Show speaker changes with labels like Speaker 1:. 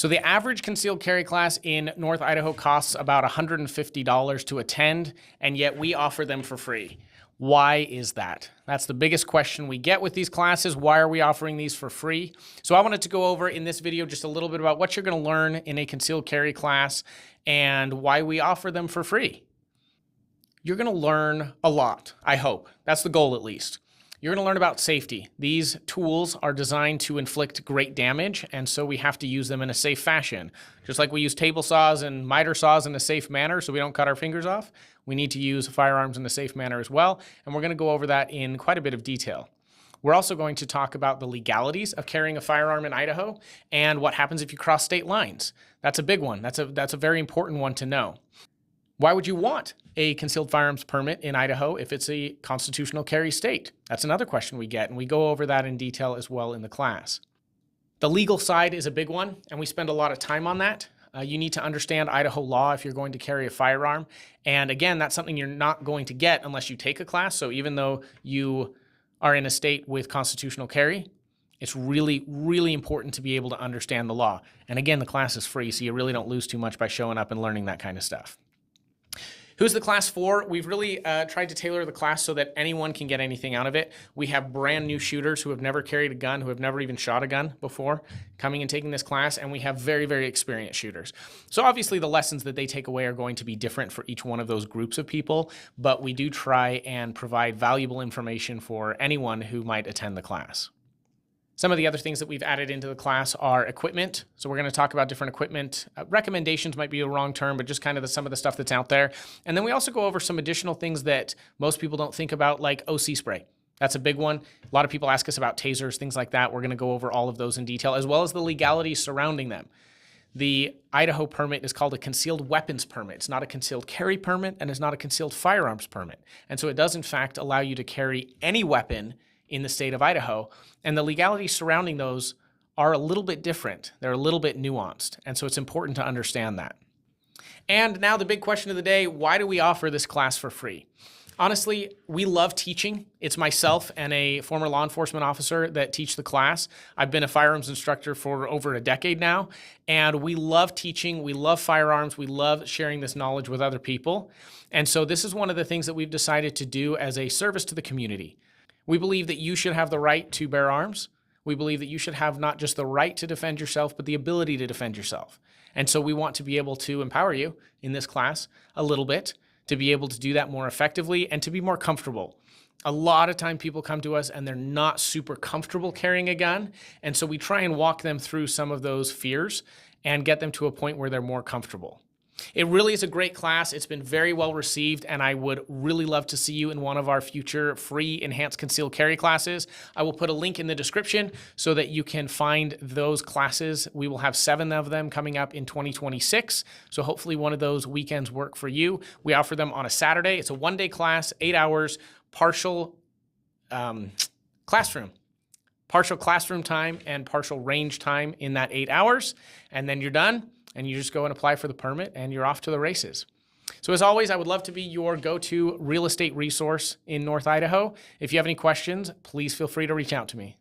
Speaker 1: So the average concealed carry class in North Idaho costs about $150 to attend, and yet we offer them for free. Why is that? That's the biggest question we get with these classes. Why are we offering these for free? So I wanted to go over in this video just a little bit about what you're going to learn in a concealed carry class and why we offer them for free. You're going to learn a lot, I hope. That's the goal, at least. You're going to learn about safety. These tools are designed to inflict great damage, and so we have to use them in a safe fashion. Just like we use table saws and miter saws in a safe manner so we don't cut our fingers off, we need to use firearms in a safe manner as well, and we're going to go over that in quite a bit of detail. We're also going to talk about the legalities of carrying a firearm in Idaho and what happens if you cross state lines. That's a big one. That's a very important one to know. Why would you want a concealed firearms permit in Idaho if it's a constitutional carry state? That's another question we get, and we go over that in detail as well in the class. The legal side is a big one, and we spend a lot of time on that. You need to understand Idaho law if you're going to carry a firearm. And again, that's something you're not going to get unless you take a class. So even though you are in a state with constitutional carry, it's really, really important to be able to understand the law. And again, the class is free, so you really don't lose too much by showing up and learning that kind of stuff. Who's the class for? We've really tried to tailor the class so that anyone can get anything out of it. We have brand new shooters who have never carried a gun, who have never even shot a gun before, coming and taking this class, and we have very, very experienced shooters. So obviously the lessons that they take away are going to be different for each one of those groups of people, but we do try and provide valuable information for anyone who might attend the class. Some of the other things that we've added into the class are equipment. So we're going to talk about different equipment. Recommendations might be a wrong term, but just kind of some of the stuff that's out there. And then we also go over some additional things that most people don't think about, like OC spray. That's a big one. A lot of people ask us about tasers, things like that. We're going to go over all of those in detail, as well as the legalities surrounding them. The Idaho permit is called a concealed weapons permit. It's not a concealed carry permit, and it's not a concealed firearms permit. And so it does, in fact, allow you to carry any weapon in the state of Idaho, and the legalities surrounding those are a little bit different. They're a little bit nuanced, and so it's important to understand that. And now the big question of the day, why do we offer this class for free? Honestly, we love teaching. It's myself and a former law enforcement officer that teach the class. I've been a firearms instructor for over a decade now, and we love teaching. We love firearms. We love sharing this knowledge with other people. And so this is one of the things that we've decided to do as a service to the community. We believe that you should have the right to bear arms. We believe that you should have not just the right to defend yourself, but the ability to defend yourself. And so we want to be able to empower you in this class a little bit, to be able to do that more effectively and to be more comfortable. A lot of time people come to us and they're not super comfortable carrying a gun. And so we try and walk them through some of those fears and get them to a point where they're more comfortable. It really is a great class. It's been very well received, and I would really love to see you in one of our future free enhanced concealed carry classes. I will put a link in the description so that you can find those classes. We will have 7 of them coming up in 2026, so hopefully one of those weekends work for you. We offer them on a Saturday. It's a 1-day class, 8 hours, partial classroom time and partial range time in that 8 hours, and then you're done. And you just go and apply for the permit, and you're off to the races. So as always, I would love to be your go-to real estate resource in North Idaho. If you have any questions, please feel free to reach out to me.